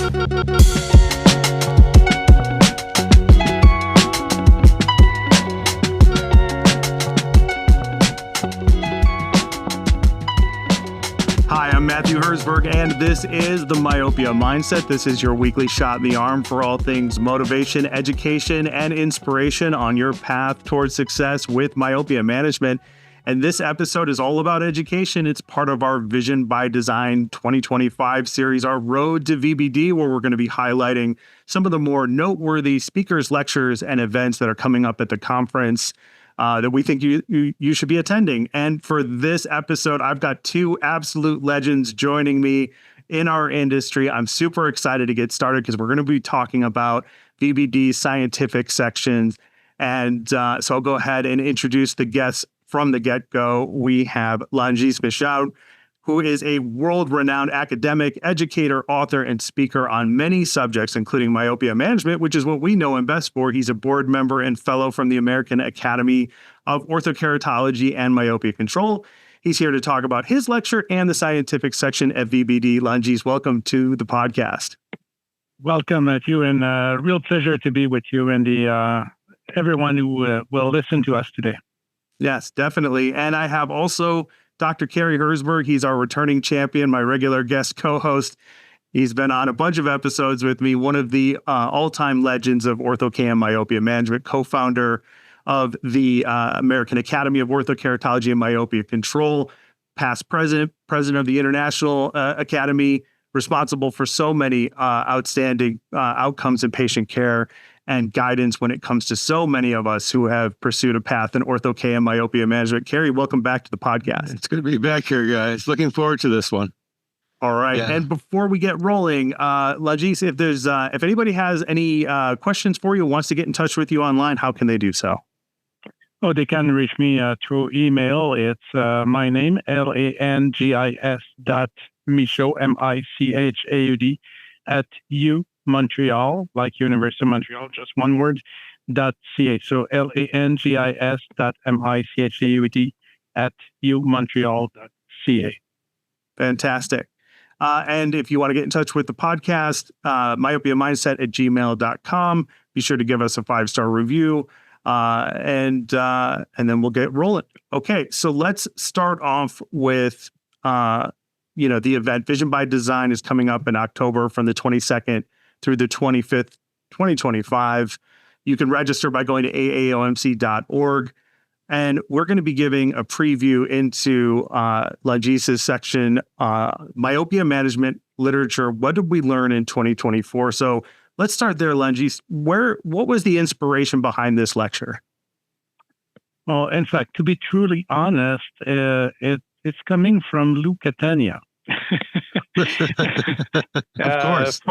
Hi, I'm Cary Herzberg, and this is the Myopia Mindset. This is your weekly shot in the arm for all things motivation, education, and inspiration on your path towards success with myopia management. And this episode is all about education. It's part of our Vision by Design 2025 series, our Road to VBD, where we're going to be highlighting some of the more noteworthy speakers, lectures, and events that are coming up at the conference that we think you should be attending. And for this episode, I've got two absolute legends joining me in our industry. I'm super excited to get started because we're going to be talking about VBD scientific sections. And so I'll go ahead and introduce the guests from the get-go. We have Langis Michaud, who is a world-renowned academic, educator, author, and speaker on many subjects, including myopia management, which is what we know him best for. He's a board member and fellow from the American Academy of Orthokeratology and Myopia Control. He's here to talk about his lecture and the scientific section at VBD. Langis, welcome to the podcast. Welcome, Matthew, and real pleasure to be with you and everyone who will listen to us today. Yes, definitely. And I have also Dr. Cary Herzberg. He's our returning champion, my regular guest co-host. He's been on a bunch of episodes with me, one of the all-time legends of ortho-cam myopia management, co-founder of the American Academy of Orthokeratology and Myopia Control, past president of the International Academy, responsible for so many outstanding outcomes in patient care and guidance when it comes to so many of us who have pursued a path in ortho-cam myopia management. Cary, welcome back to the podcast. It's good to be back here, guys. Looking forward to this one. All right. Yeah. And before we get rolling, Langis, if anybody has any questions for you, wants to get in touch with you online, how can they do so? Oh, they can reach me through email. It's my name, langis.michaud, M-I-C-H-A-U-D, @UMontreal, like University of Montreal, just one word, .ca. So langis.michaud @UMontreal.ca. Fantastic. And if you want to get in touch with the podcast, myopiamindset@gmail.com. Be sure to give us a 5-star review, and then we'll get rolling. Okay, so let's start off with the event. Vision by Design is coming up in October from the 22nd through the 25th, 2025. You can register by going to aaomc.org. And we're going to be giving a preview into Langis' section, myopia management literature. What did we learn in 2024? So let's start there, Langis. What was the inspiration behind this lecture? Well, in fact, to be truly honest, it's coming from Lou Catania. Of course.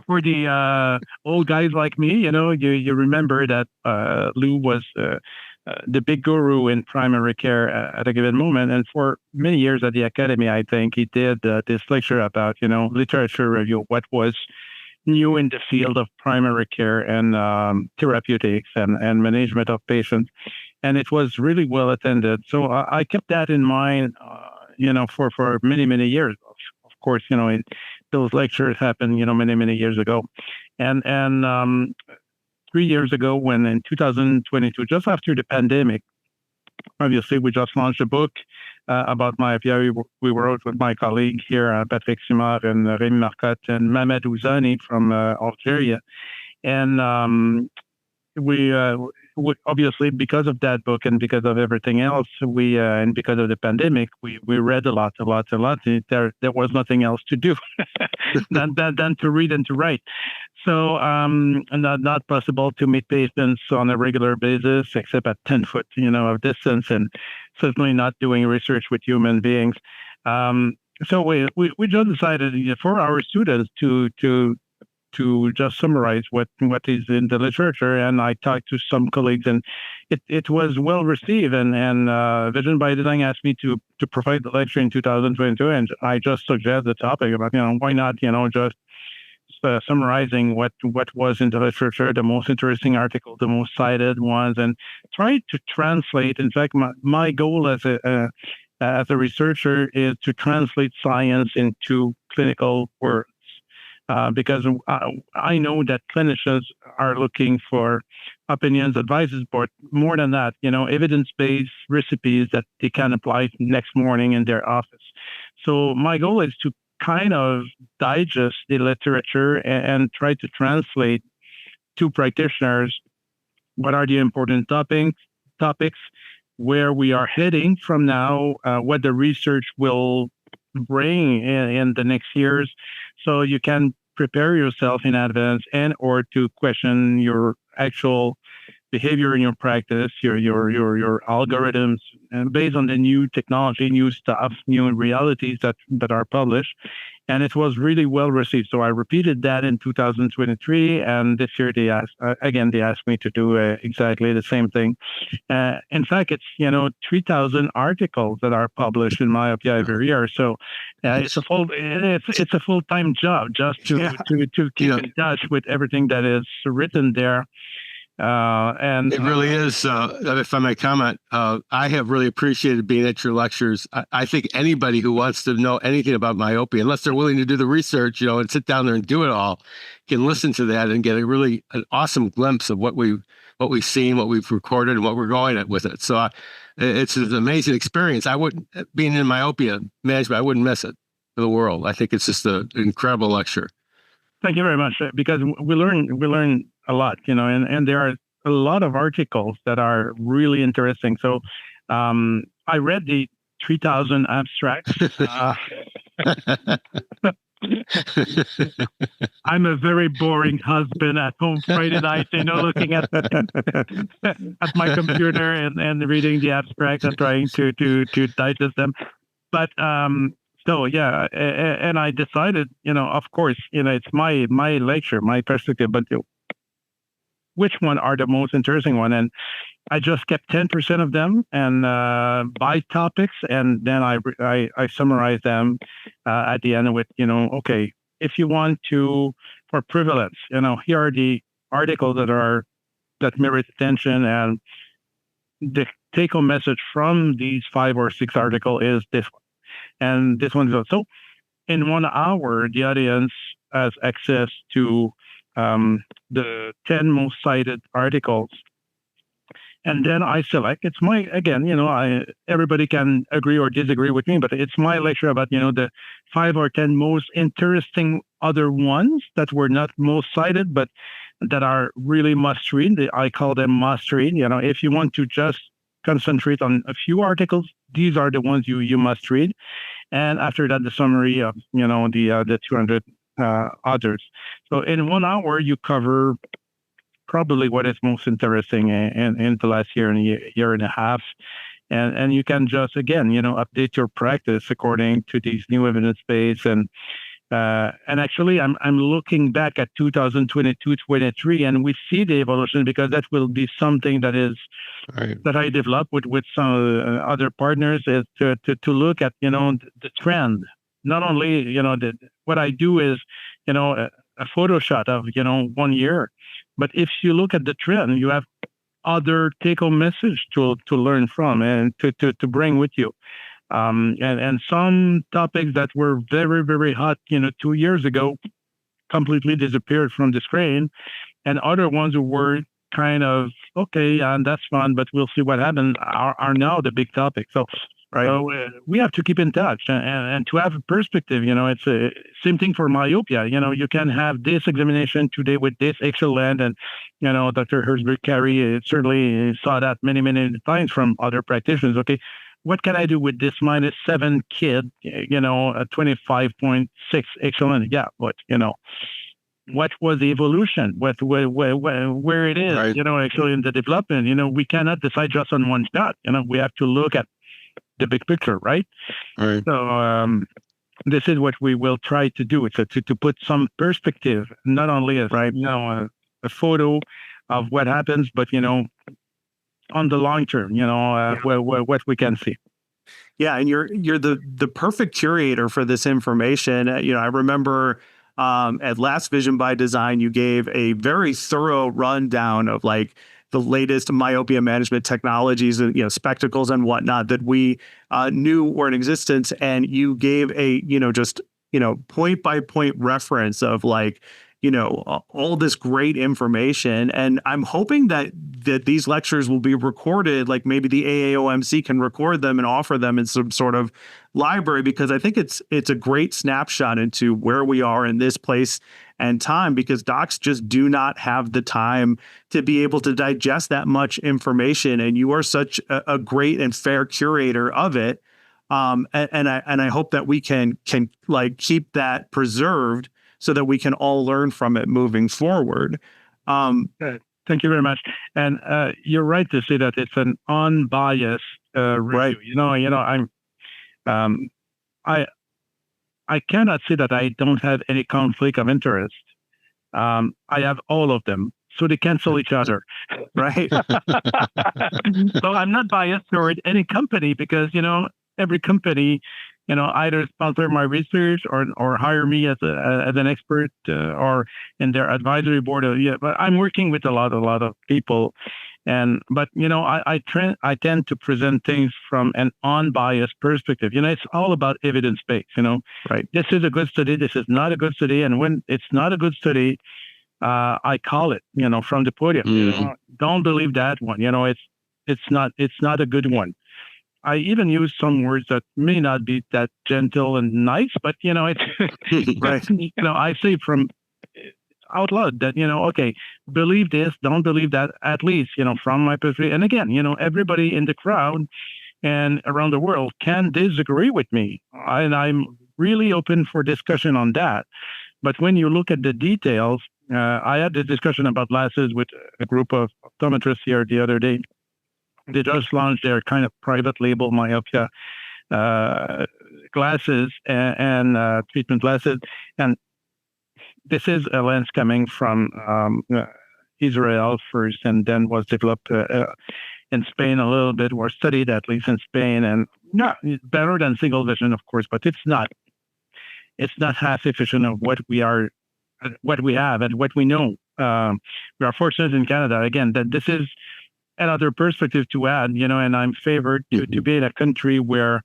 For the old guys like me, you remember that Lou was the big guru in primary care at a given moment. And for many years at the Academy, I think he did this lecture about, literature review, what was new in the field of primary care and therapeutics and management of patients. And it was really well attended. So I kept that in mind, for many, many years. Of course, those lectures happened, many, many years ago. And 3 years ago, when in 2022, just after the pandemic, obviously, we just launched a book about myopia. We wrote with my colleague here, Patrick Simard and Rémi Marcotte and Mehmet Ouzani from Algeria. And we obviously, because of that book and because of everything else, and because of the pandemic, we read a lot. There was nothing else to do than to read and to write. So not possible to meet patients on a regular basis, except at 10 foot, of distance, and certainly not doing research with human beings. So we just decided for our students to just summarize what is in the literature. And I talked to some colleagues, and it was well received. And Vision by Design asked me to provide the lecture in 2022, and I just suggested the topic about why not just summarizing what was in the literature, the most interesting article, the most cited ones, and try to translate. In fact, my goal as a researcher is to translate science into clinical words. because I know that clinicians are looking for opinions, advices, but more than that, evidence-based recipes that they can apply next morning in their office. So my goal is to kind of digest the literature and try to translate to practitioners what are the important topics, where we are heading from now, what the research will bring in the next years, so you can prepare yourself in advance and or to question your actual behavior in your practice, your algorithms, and based on the new technology, new stuff, new realities that are published. And it was really well received. So I repeated that in 2023, and this year they asked me to do exactly the same thing. In fact, it's 3,000 articles that are published in Myopia every year. So it's a full-time job just to keep in touch with everything that is written there. And it really is. If I may comment, I have really appreciated being at your lectures. I think anybody who wants to know anything about myopia, unless they're willing to do the research, and sit down there and do it all, can listen to that and get an awesome glimpse of what we've seen, what we've recorded, and what we're going at with it. So it's an amazing experience. Being in myopia management, I wouldn't miss it for the world. I think it's just an incredible lecture. Thank you very much, because we learn a lot, and there are a lot of articles that are really interesting. So I read the 3,000 abstracts. I'm a very boring husband at home Friday night, looking at my computer and reading the abstracts and trying to digest them. But so yeah, and I decided, of course, it's my lecture, my perspective, but which one are the most interesting one? And I just kept 10% of them and by topics, and then I summarize them at the end with, okay, if you want to, for prevalence, here are the articles that merit attention, and the take-home message from these 5 or 6 articles is this one. And this one's so in 1 hour, the audience has access to the 10 most cited articles. And then I select, it's my, again, everybody can agree or disagree with me, but it's my lecture about, the 5 or 10 most interesting other ones that were not most cited, but that are really must read. I call them must read. If you want to just concentrate on a few articles, these are the ones you must read. And after that, the summary of, the 200 others. So in 1 hour, you cover probably what is most interesting in the last year and year and a half. And you can just, again, update your practice according to these new evidence base. And actually, I'm looking back at 2022-23, and we see the evolution, because that will be something that is that I developed with some other partners, is to look at the trend. Not only what I do is a photo shot of 1 year, but if you look at the trend, you have other take-home message to learn from and to bring with you. And some topics that were very, very hot, 2 years ago, completely disappeared from the screen, and other ones who were kind of okay, and that's fun, but we'll see what happens, are now the big topic. So, so we have to keep in touch and to have a perspective. It's the same thing for myopia. You can have this examination today with this excellent, and Dr. Herzberg, Cary certainly saw that many, many times from other practitioners. Okay, what can I do with this -7 kid, a 25.6 excellent? Yeah, but, what was the evolution? Where it is, actually in the development, we cannot decide just on one shot. We have to look at the big picture, right? So this is what we will try to do. It's to put some perspective, not only as a photo of what happens, but, on the long term, what we can see. Yeah, and you're the perfect curator for this information. I remember at last Vision by Design, you gave a very thorough rundown of the latest myopia management technologies and spectacles and whatnot that we knew were in existence, and you gave a just point by point reference of like, all this great information. And I'm hoping that these lectures will be recorded, like maybe the AAOMC can record them and offer them in some sort of library, because I think it's a great snapshot into where we are in this place and time, because docs just do not have the time to be able to digest that much information. And you are such a great and fair curator of it. And I hope that we can like keep that preserved so that we can all learn from it moving forward. Thank you very much. And you're right to say that it's an unbiased review. Right. I cannot say that I don't have any conflict of interest. I have all of them, so they cancel each other, right? So I'm not biased toward any company, because every company, either sponsor my research or hire me as an expert or in their advisory board. But I'm working with a lot of people, but I tend to present things from an unbiased perspective. It's all about evidence based. Right. This is a good study. This is not a good study, and when it's not a good study, I call it. From the podium. Don't believe that one. It's not a good one. I even use some words that may not be that gentle and nice, but it's Right. I say from out loud that okay, believe this, don't believe that, at least from my perspective. And again, everybody in the crowd and around the world can disagree with me, and I'm really open for discussion on that. But when you look at the details, I had this discussion about glasses with a group of optometrists here the other day. They just launched their kind of private label myopia glasses and treatment glasses. And this is a lens coming from Israel first, and then was developed in Spain a little bit, or studied at least in Spain. And better than single vision, of course, but it's not half efficient of what we have and what we know. We are fortunate in Canada, again, that this is another perspective to add, and I'm favored to be in a country where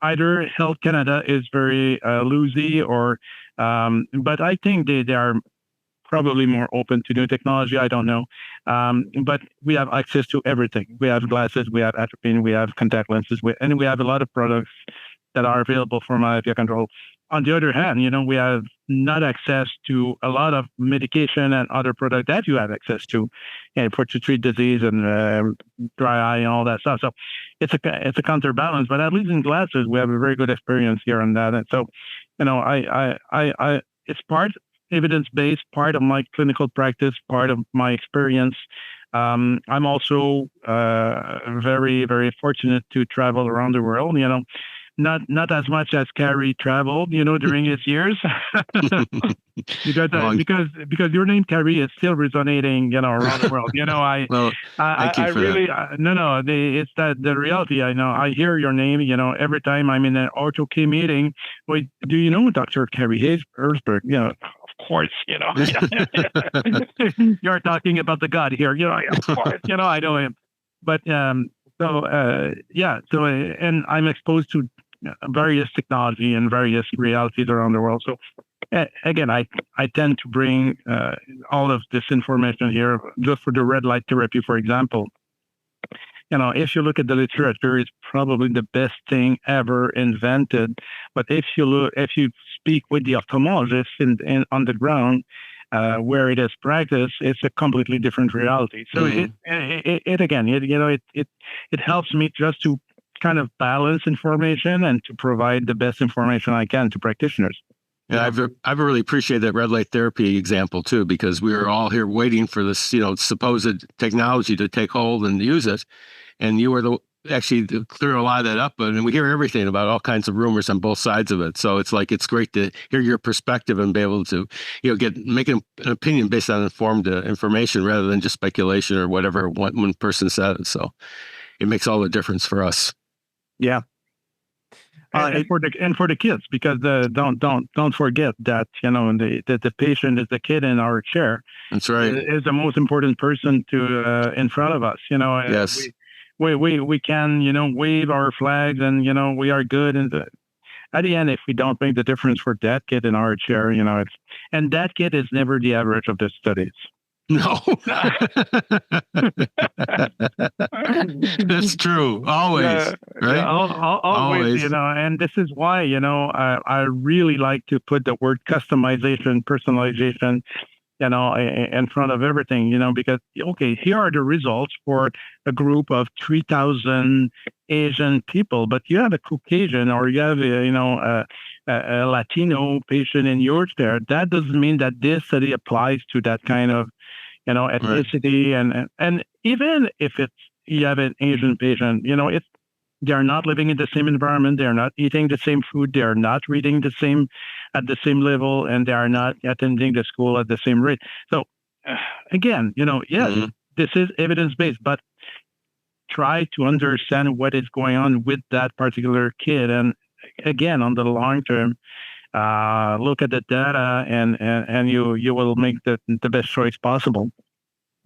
either Health Canada is very loosey, or, but I think they are probably more open to new technology. I don't know. But we have access to everything. We have glasses, we have atropine, we have contact lenses, and we have a lot of products that are available for myopia control. On the other hand, we have not access to a lot of medication and other products that you have access to, to treat disease and dry eye and all that stuff. So it's a counterbalance. But at least in glasses, we have a very good experience here on that. And so, I it's part evidence-based, part of my clinical practice, part of my experience. I'm also very, very fortunate to travel around the world. Not as much as Cary traveled, during his years, because your name Cary is still resonating, around the world. Thank you for really, that. it's that the reality. I hear your name, every time I'm in an ortho-K meeting. Wait, do you know Dr. Cary Herzberg? Of course, you're talking about the God here, of course, I know him, but and I'm exposed to various technology and various realities around the world. So again, I tend to bring all of this information here. Just for the red light therapy, for example, if you look at the literature, it's probably the best thing ever invented. But if you speak with the ophthalmologist on the ground, where it is practiced, it's a completely different reality. So it helps me just to kind of balance information and to provide the best information I can to practitioners. Yeah, I've really appreciated that red light therapy example too, because we were all here waiting for this, supposed technology to take hold and use it, and you were actually to clear a lot of that up. And we hear everything about all kinds of rumors on both sides of it. So it's great to hear your perspective and be able to, make an opinion based on informed information rather than just speculation or whatever one person said. So it makes all the difference for us. Yeah. And for the kids, because don't forget that the patient is the kid in our chair. That's right. Is the most important person in front of us. Yes. We can wave our flags and we are good, and at the end, if we don't make the difference for that kid in our chair, and that kid is never the average of the studies. No. That's true. Always. Right? Always, and this is why, I really like to put the word customization, personalization, in front of everything, because, okay, here are the results for a group of 3,000 Asian people, but you have a Caucasian or you have, a Latino patient in your chair. That doesn't mean that this study applies to that kind of, ethnicity. Right. And even if you have an Asian patient, they're not living in the same environment. They're not eating the same food. They're not reading at the same level, and they are not attending the school at the same rate. So again, this is evidence-based, but try to understand what is going on with that particular kid. And again, on the long term, look at the data, and you will make the best choice possible.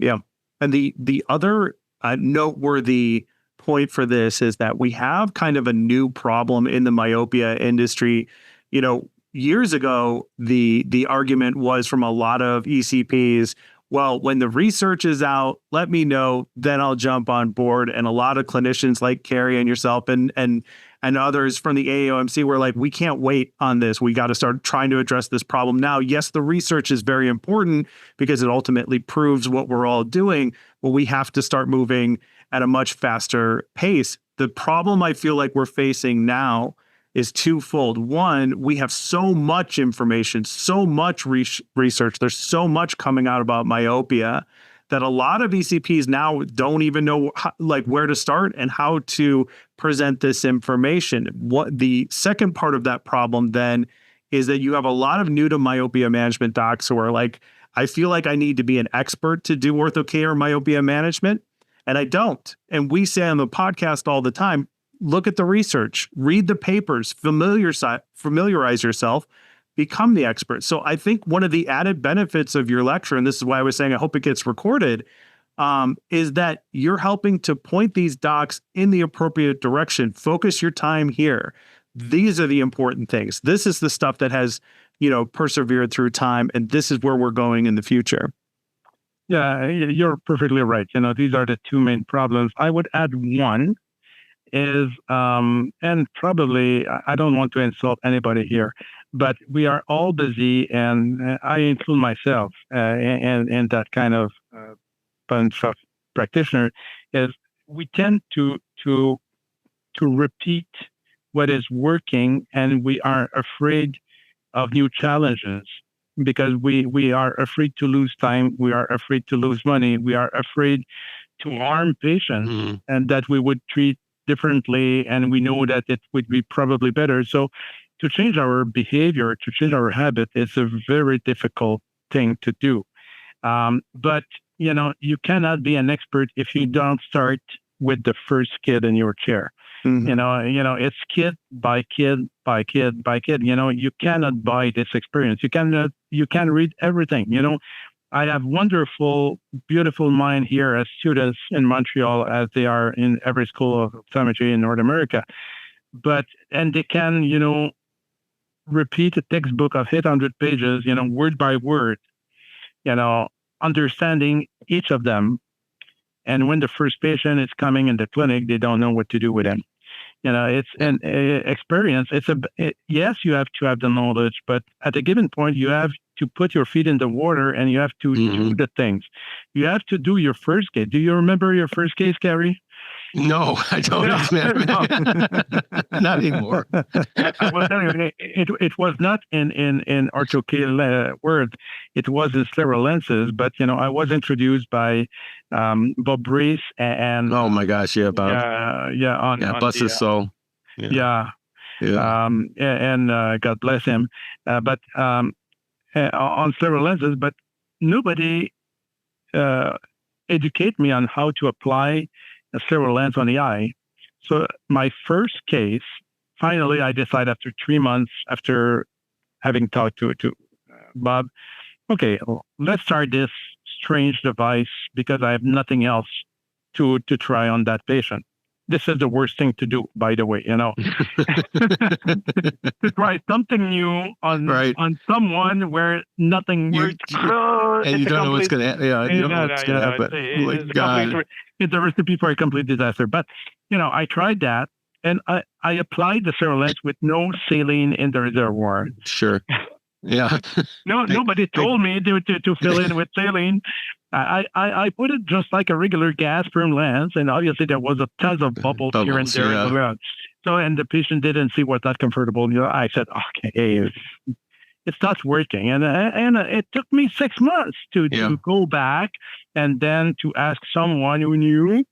Yeah. And the other noteworthy point for this is that we have kind of a new problem in the myopia industry. Years ago, the argument was from a lot of ECPs, well, when the research is out, let me know, then I'll jump on board. And a lot of clinicians like Cary and yourself and others from the AAOMC were like, we can't wait on this. We got to start trying to address this problem now. Yes, the research is very important because it ultimately proves what we're all doing, but we have to start moving at a much faster pace. The problem I feel like we're facing now is twofold. One, we have so much information, so much research. There's so much coming out about myopia that a lot of ECPs now don't even know where to start and how to present this information. What the second part of that problem then is that you have a lot of new to myopia management docs who are like, I feel like I need to be an expert to do ortho-K or myopia management, and I don't. And we say on the podcast all the time, look at the research, read the papers, familiarize yourself, become the expert. So I think one of the added benefits of your lecture, and this is why I was saying I hope it gets recorded, is that you're helping to point these docs in the appropriate direction. Focus your time here. These are the important things. This is the stuff that has, persevered through time, and this is where we're going in the future. Yeah, you're perfectly right. These are the two main problems. I would add one is, and probably I don't want to insult anybody here, but we are all busy, and I include myself in that kind of bunch of practitioner, is we tend to repeat what is working, and we are afraid of new challenges because we are afraid to lose time, we are afraid to lose money, we are afraid to harm patients, and that we would treat differently, and we know that it would be probably better. So to change our behavior, to change our habit, it's a very difficult thing to do. But, you cannot be an expert if you don't start with the first kid in your chair. Mm-hmm. It's kid by kid by kid by kid. You cannot buy this experience. You can read everything. I have wonderful, beautiful mind here as students in Montreal, as they are in every school of optometry in North America. And they can, repeat a textbook of 800 pages, word by word, understanding each of them. And when the first patient is coming in the clinic, they don't know what to do with him. It's an experience. Yes, you have to have the knowledge, but at a given point, you have to put your feet in the water and you have to do the things. You have to do your first case. Do you remember your first case, Cary? No, I don't. Not anymore. I will tell you, it was not in ortho-K words. It was in scleral lenses, but I was introduced by Bob Reese and oh my gosh, yeah, Bob. Bless his soul. Yeah. And God bless him. But on scleral lenses, but nobody educate me on how to apply a scleral lens on the eye. So my first case, finally, I decided after 3 months, after having talked to Bob, okay, let's start this strange device because I have nothing else to try on that patient. this is the worst thing to do, by the way, to try something new on someone where nothing works. And you don't know what's going to happen. Yeah, you don't know what's going to happen. It's a recipe for a complete disaster. But, I tried that, and I applied the Cerulence with no saline in the reservoir. Sure. Yeah. Nobody told me to fill in with saline. I put it just like a regular gas perm lens, and obviously there was a ton of bubbles here and there. Yeah. So, and the patient didn't see was not comfortable. I said, okay, it's not working, and it took me 6 months to go back and then to ask someone who knew,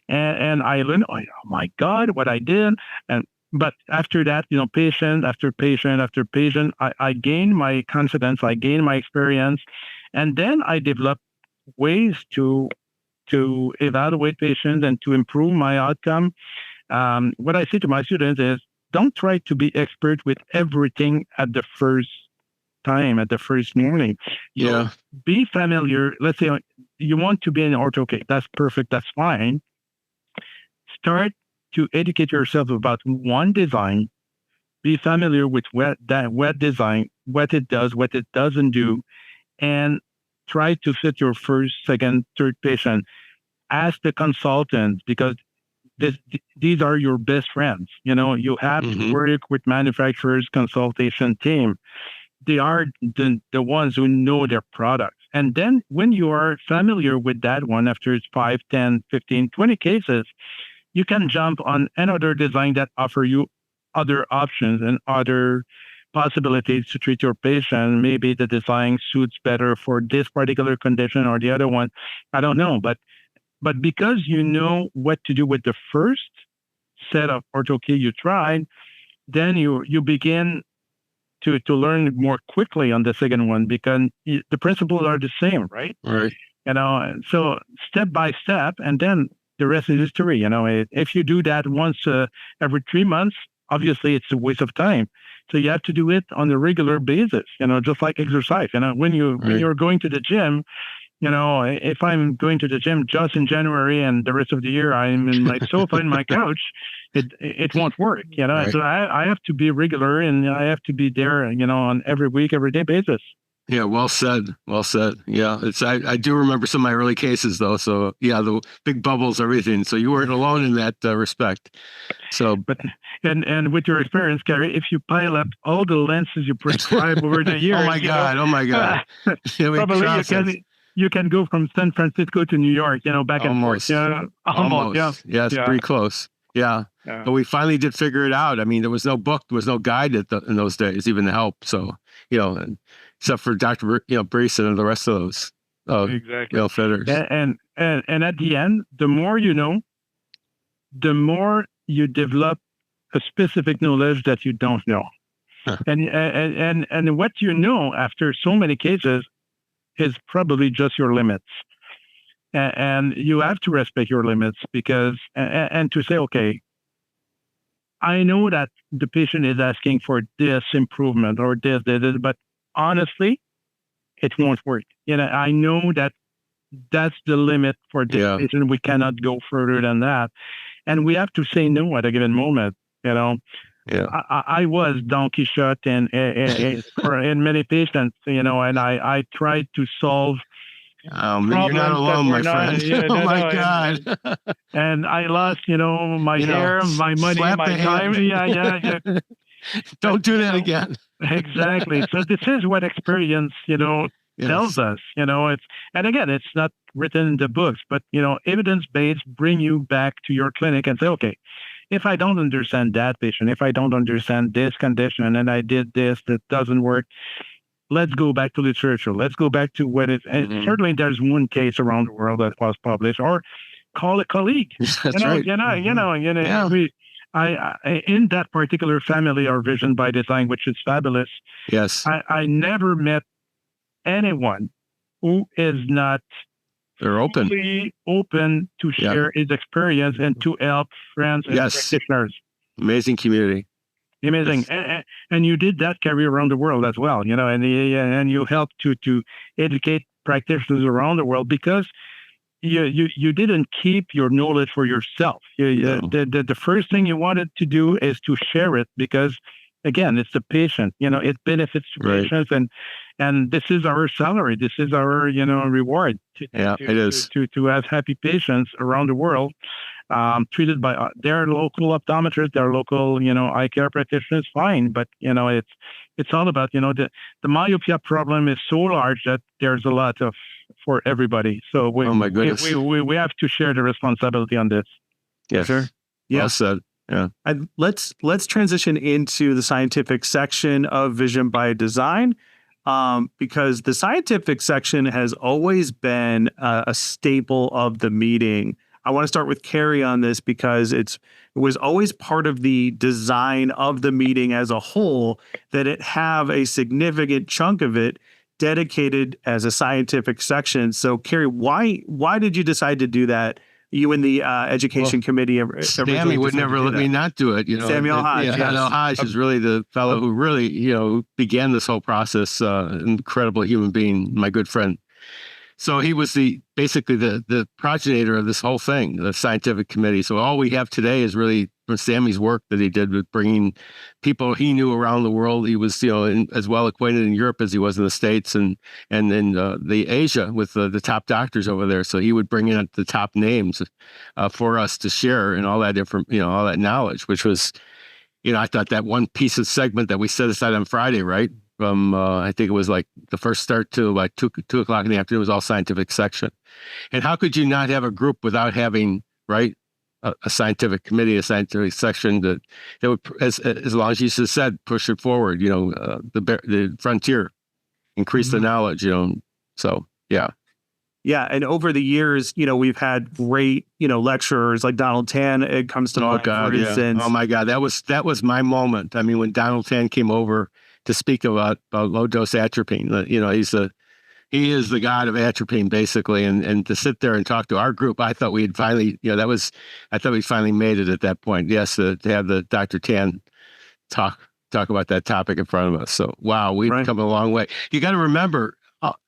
and I learned, oh my God, what I did, But after that, patient after patient after patient, I gained my confidence, I gained my experience, and then I developed ways to evaluate patients and to improve my outcome. What I say to my students is, don't try to be expert with everything at the first time, at the first morning. Be familiar. Let's say you want to be an ortho, okay, that's perfect, that's fine. Start to educate yourself about one design, be familiar with what design, what it does, what it doesn't do, and try to fit your first, second, third patient. Ask the consultant, because these are your best friends. You have to work with manufacturers' consultation team. They are the ones who know their products. And then when you are familiar with that one, after it's 5, 10, 15, 20 cases, you can jump on another design that offer you other options and other possibilities to treat your patient. Maybe the design suits better for this particular condition or the other one. I don't know. But because you know what to do with the first set of ortho-key you tried, then you begin to learn more quickly on the second one, because the principles are the same, right? Right. So step by step, and then the rest is history. If you do that once every 3 months, obviously it's a waste of time. So you have to do it on a regular basis, just like exercise. When you're going to the gym, if I'm going to the gym just in January and the rest of the year I'm in my sofa in my couch, it won't work. Right. So I have to be regular, and I have to be there, on every week, every day basis. Yeah, well said. Well said. Yeah, I do remember some of my early cases though. So yeah, the big bubbles, everything. So you weren't alone in that respect. So, but and with your experience, Cary, if you pile up all the lenses you prescribe over the years, oh my God, probably you can go from San Francisco to New York, back and forth. Almost. Yeah. Yes, pretty close. Yeah. But we finally did figure it out. I mean, there was no book, there was no guide in those days, even to help. So, except for Dr. Breeson and the rest of those exactly. fitters. And at the end, the more you know, the more you develop a specific knowledge that you don't know. Huh. And what you know after so many cases is probably just your limits. And you have to respect your limits, because, and to say, okay, I know that the patient is asking for this improvement or this, but honestly, it won't work. I know that that's the limit for this patient. We cannot go further than that. And we have to say no at a given moment, Yeah. I was Don Quixote in many patients, and I tried to solve. You're not alone, my friend. God! And I lost, my hair, my money, my time. Yeah. Don't do that again. Exactly. So this is what experience, tells us. And again, it's not written in the books, but evidence-based bring you back to your clinic and say, okay, if I don't understand that patient, if I don't understand this condition, and I did this that doesn't work, let's go back to literature. Let's go back to what is. And certainly, there's one case around the world that was published, or call a colleague. That's right. In that particular family or vision by design, which is fabulous. Yes. I never met anyone who is not. They're open to share his experience and to help friends and practitioners. Amazing community. Amazing. And you did that, Cary, around the world as well, and you helped to educate practitioners around the world, because you didn't keep your knowledge for yourself. No. The first thing you wanted to do is to share it because, again, it's the patient. It benefits the Right. patients, and this is our salary. This is our reward It is. to have happy patients around the world, treated by their local optometrists, their local eye care practitioners. Fine, but it's all about the myopia problem is so large that there's a lot of for everybody. So Oh my goodness. we have to share the responsibility on this. Yes. Sure. Yeah. Well said. Yeah. And let's transition into the scientific section of Vision by Design, because the scientific section has always been a staple of the meeting. I want to start with Cary on this because it was always part of the design of the meeting as a whole that it have a significant chunk of it dedicated as a scientific section. So, Cary, why did you decide to do that? You and the education committee. Sammy would never let me not do it. Samuel Hodge. Yeah, yes. Hodge is really the fellow who really, began this whole process. Incredible human being, my good friend. So he was basically the progenitor of this whole thing, the scientific committee. So all we have today is really from Sammy's work that he did with bringing people he knew around the world. He was, as well acquainted in Europe as he was in the States and in the Asia with the top doctors over there. So he would bring in the top names for us to share and all that all that knowledge, which was, I thought that one piece of segment that we set aside on Friday, right? From I think it was like the first start to like 2:00 in the afternoon was all scientific section. And how could you not have a group without having a scientific committee, a scientific section that would, as long as you just said, push it forward, the frontier, increase the knowledge, So yeah. Yeah, and over the years, we've had great, lecturers like Donald Tan. It comes to mind, for instance. Oh my God, that was my moment. I mean, when Donald Tan came over to speak about low dose atropine, he is the god of atropine, basically, and to sit there and talk to our group, I thought we had finally, I thought we finally made it at that point. Yes, to have the Dr. Tan talk about that topic in front of us. So wow, we've come a long way. You got to remember.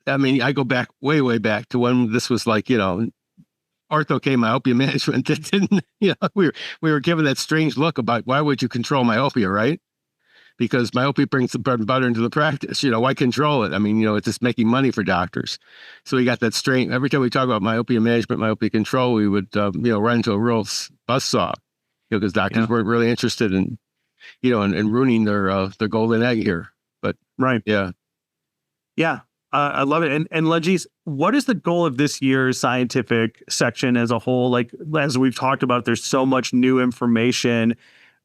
I mean, I go back way back to when this was like, ortho K myopia management. That didn't, we were given that strange look about why would you control myopia, right? Because myopia brings the bread and butter into the practice. Why control it? I mean, it's just making money for doctors. So we got that strange. Every time we talk about myopia management, myopia control, we would, run into a real buzzsaw, because doctors weren't really interested in, in ruining their golden egg here. But yeah. I love it. And Langis, what is the goal of this year's scientific section as a whole? Like, as we've talked about, there's so much new information.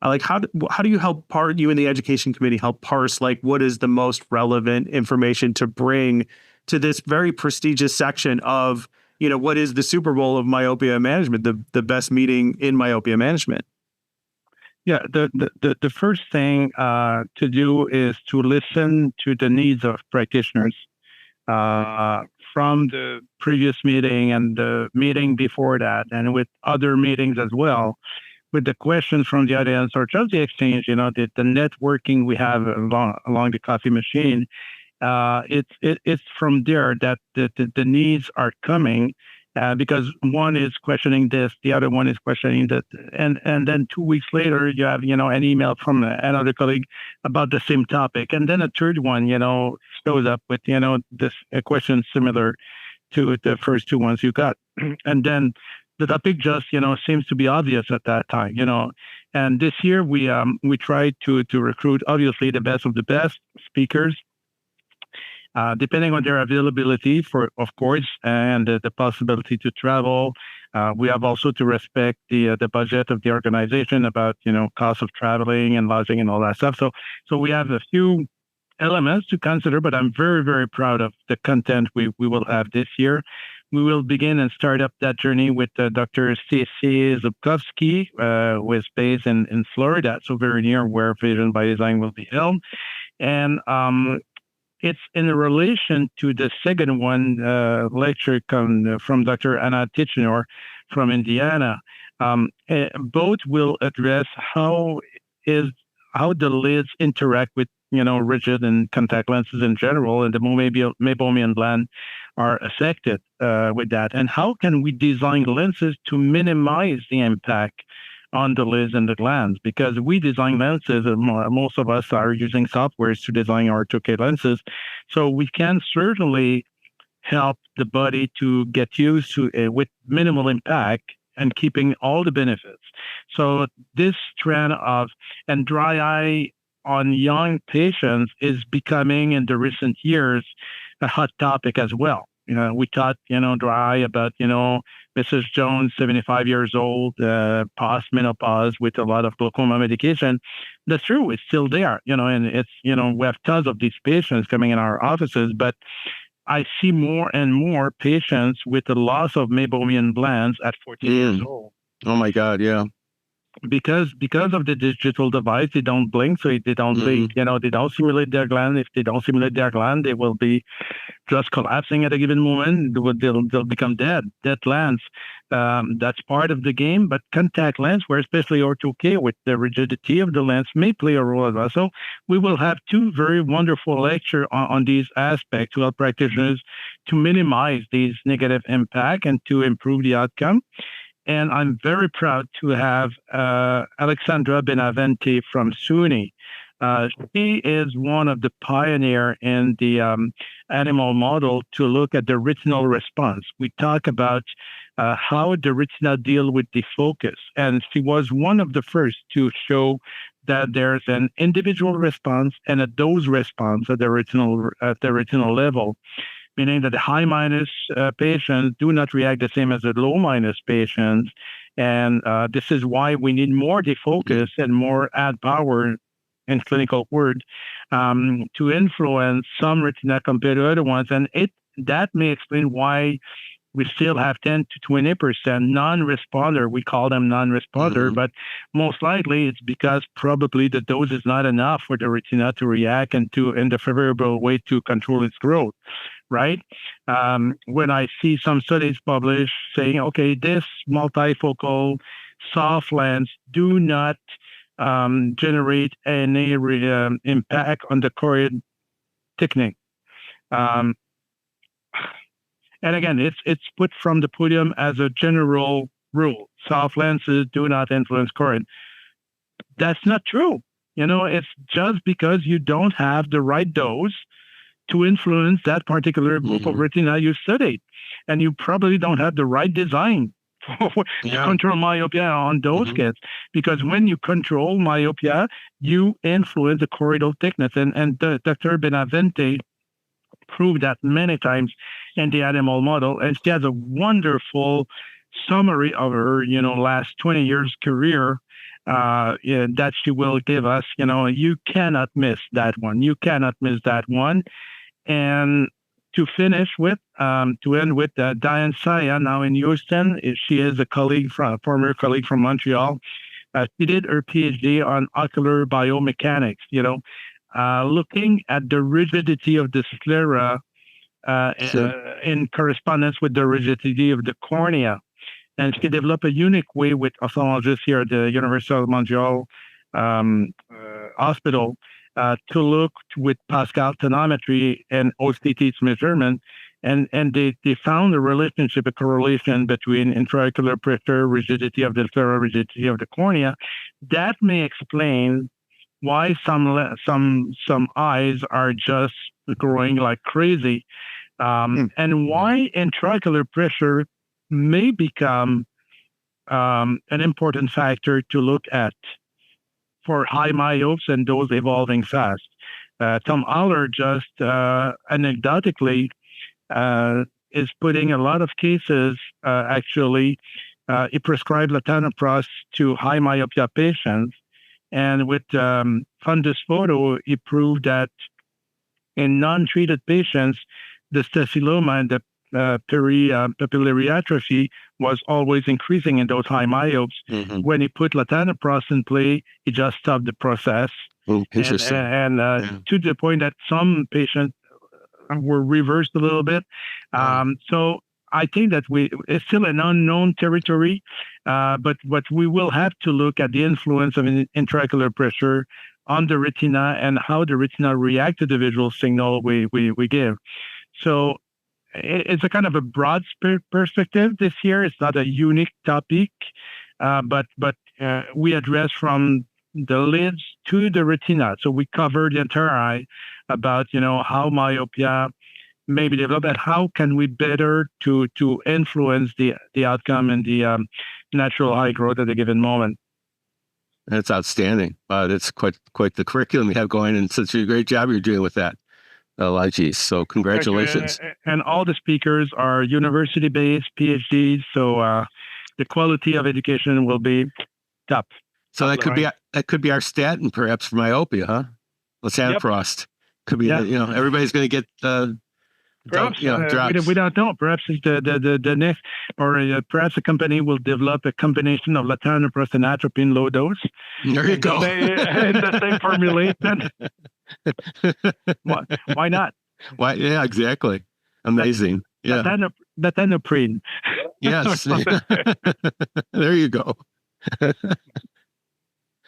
Like, how do you help you and the education committee help parse, like, what is the most relevant information to bring to this very prestigious section of, what is the Super Bowl of myopia management, the best meeting in myopia management? Yeah, the first thing to do is to listen to the needs of practitioners. From the previous meeting and the meeting before that, and with other meetings as well, with the questions from the audience or just the exchange, the networking we have along the coffee machine, it's from there that the needs are coming. Because one is questioning this, the other one is questioning that, and then 2 weeks later you have an email from another colleague about the same topic, and then a third one shows up with this a question similar to the first two ones you got, and then the topic just seems to be obvious at that time, And this year we tried to recruit obviously the best of the best speakers. Depending on their availability, of course, and the possibility to travel. We have also to respect the budget of the organization about cost of traveling and lodging and all that stuff. So we have a few elements to consider, but I'm very, very proud of the content we will have this year. We will begin and start up that journey with Dr. Stacy Zubkowski, who is based in Florida, so very near where Vision by Design will be held, and it's in relation to the second one lecture from Dr. Anna Tichenor from Indiana. Both will address how is how the lids interact with rigid and contact lenses in general, and the meibomian gland are affected with that. And how can we design lenses to minimize the impact on the lids and the glands? Because we design lenses, and most of us are using softwares to design our 2K lenses, so we can certainly help the body to get used to it with minimal impact and keeping all the benefits. So this trend of and dry eye on young patients is becoming in the recent years a hot topic as well. We thought, dry eye about, Mrs. Jones, 75 years old, post-menopause with a lot of glaucoma medication. That's true. It's still there, and it's, we have tons of these patients coming in our offices, but I see more and more patients with the loss of meibomian glands at 14 years old. Oh my God, yeah. Because of the digital device, they don't blink, so they don't blink. They don't simulate their gland. If they don't simulate their gland, they will be just collapsing at a given moment. They'll become dead glands. That's part of the game. But contact lens, where especially ortho-K with the rigidity of the lens, may play a role as well. So we will have two very wonderful lectures on these aspects to help practitioners to minimize these negative impact and to improve the outcome. And I'm very proud to have Alexandra Benavente from SUNY. She is one of the pioneer in the animal model to look at the retinal response. We talk about how the retina deal with the focus. And she was one of the first to show that there's an individual response and a dose response at the retinal level, meaning that the high minus patients do not react the same as the low minus patients. And this is why we need more defocus and more add power in clinical word to influence some retina compared to other ones. And that may explain why we still have 10 to 20% non-responder. We call them non-responder, but most likely it's because probably the dose is not enough for the retina to react and to in the favorable way to control its growth. Right? When I see some studies published saying, okay, this multifocal soft lens do not generate any impact on the choroid thickening. And again, it's put from the podium as a general rule. Soft lenses do not influence choroid. That's not true. It's just because you don't have the right dose to influence that particular group of retina you studied. And you probably don't have the right design to control myopia on those kids. Because when you control myopia, you influence the choroidal thickness. And Dr. Benavente proved that many times in the animal model. And she has a wonderful summary of her, last 20 years career that she will give us. You cannot miss that one. You cannot miss that one. And to finish with, to end with Diane Saya, now in Houston. She is a former colleague from Montreal. She did her PhD on ocular biomechanics, looking at the rigidity of the sclera in correspondence with the rigidity of the cornea. And she developed a unique way with ophthalmologists here at the University of Montreal Hospital to look with Pascal tonometry and OCT measurement. And they found a relationship, a correlation between intraocular pressure, rigidity of the sclera, rigidity of the cornea. That may explain why some eyes are just growing like crazy, and why intraocular pressure may become an important factor to look at for high myopes and those evolving fast. Tom Aller just anecdotically is putting a lot of cases, actually, he prescribed latanoprost to high myopia patients. And with fundus photo, he proved that in non-treated patients, the staphyloma and the papillary atrophy was always increasing in those high myopes. When he put latanoprost in play, he just stopped the process. Interesting. And to the point that some patients were reversed a little bit. So I think that it's still an unknown territory, but we will have to look at the influence of intraocular pressure on the retina and how the retina react to the visual signal we give. So it's a kind of a broad perspective this year. It's not a unique topic, but we address from the lids to the retina. So we cover the entire eye about, how myopia may be developed and how can we better to influence the outcome and the natural eye growth at a given moment. That's outstanding. That's quite the curriculum you have going, and such a great job you're doing with that, Langis. So congratulations. And all the speakers are university-based, PhDs, so the quality of education will be top. So that could be our statin, perhaps, for myopia, huh? Latanoprost. Could be, everybody's going to get perhaps, drugs. We don't know. Perhaps it's the next, or perhaps a company will develop a combination of latanoprost and atropine low dose. There you go. In the same formulation. Why not? Why? Yeah, exactly. Amazing. Latanoprine. Yes. There you go.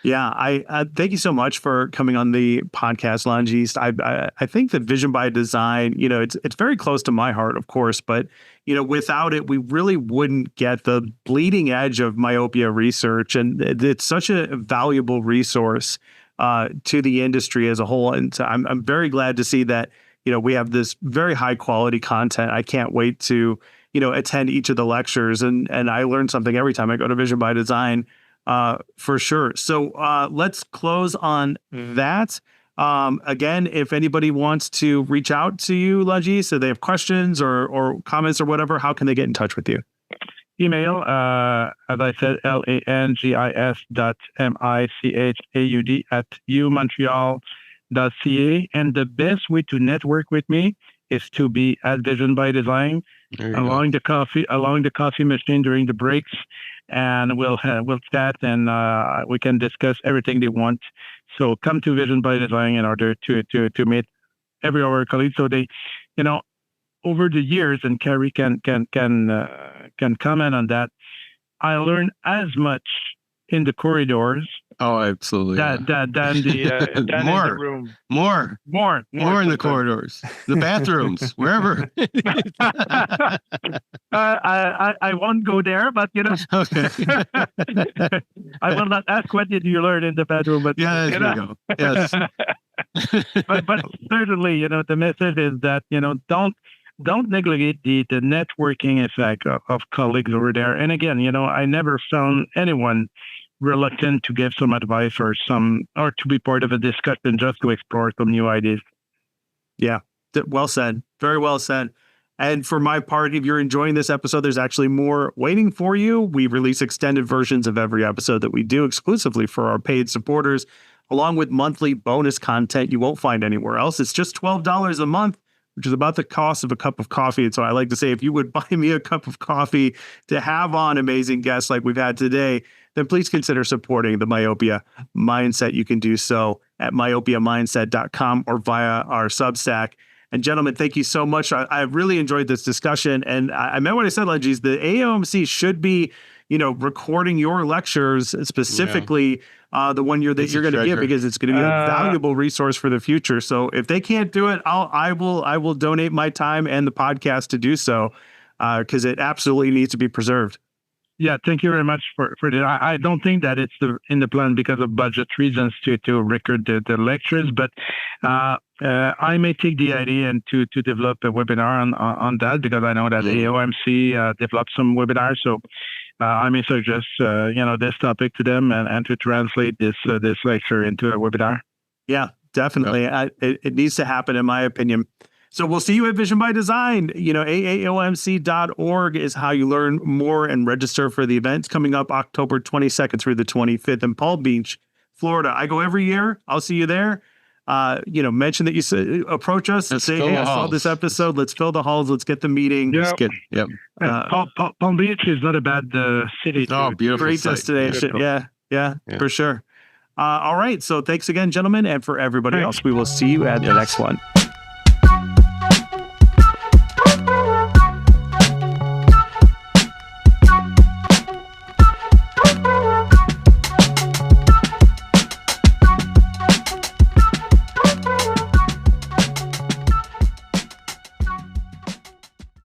Yeah, I thank you so much for coming on the podcast, Langis. I think that vision by design, it's very close to my heart, of course, but without it, we really wouldn't get the bleeding edge of myopia research, and it's such a valuable resource to the industry as a whole. And so I'm very glad to see that we have this very high quality content. I can't wait to attend each of the lectures, and I learn something every time I go to Vision by Design. For sure. So let's close on that. Again, if anybody wants to reach out to you, Langis, so they have questions or comments or whatever, how can they get in touch with you? Email, as I said, langis.michaud@umontreal.ca. And the best way to network with me is to be at Vision by Design along the coffee machine during the breaks, and we'll chat and we can discuss everything they want. So come to Vision by Design in order to meet every of our colleagues. So they, over the years, and Cary can comment on that, I learned as much in the corridors. Oh, absolutely. Than in the room. More in the corridors, the bathrooms, wherever. I won't go there, but Okay. I will not ask what did you learn in the bathroom. But yeah, there you go. Yes. but certainly, the message is that don't neglect the networking effect of colleagues over there. And again, I never found anyone reluctant to give some advice or to be part of a discussion just to explore some new ideas. Yeah, well said. Very well said. And for my part, if you're enjoying this episode, there's actually more waiting for you. We release extended versions of every episode that we do exclusively for our paid supporters, along with monthly bonus content you won't find anywhere else. It's just $12 a month, which is about the cost of a cup of coffee. And so I like to say, if you would buy me a cup of coffee to have on amazing guests like we've had today, then please consider supporting the Myopia Mindset. You can do so at myopiamindset.com or via our Substack. And gentlemen, thank you so much. I really enjoyed this discussion. And I meant what I said, Langis, the AOMC should be, recording your lectures, specifically the one you're going to give, because it's going to be a valuable resource for the future. So if they can't do it, I will donate my time and the podcast to do so, because it absolutely needs to be preserved. Yeah, thank you very much for that. I don't think that it's in the plan because of budget reasons to record the lectures, but I may take the idea and to develop a webinar on that, because I know that AOMC developed some webinars. So I may suggest this topic to them and to translate this lecture into a webinar. Yeah, definitely. It needs to happen, in my opinion. So we'll see you at Vision by Design. AAOMC.org is how you learn more and register for the events coming up October 22nd through the 25th in Palm Beach, Florida. I go every year. I'll see you there. Mention that you approach us and say, hey, I saw this episode. Let's fill the halls. Let's get the meeting. Yep. Yep. Palm Beach is not a bad city. Oh, beautiful. Great destination. Yeah, for sure. All right. So thanks again, gentlemen. And for everybody else, we will see you at the next one.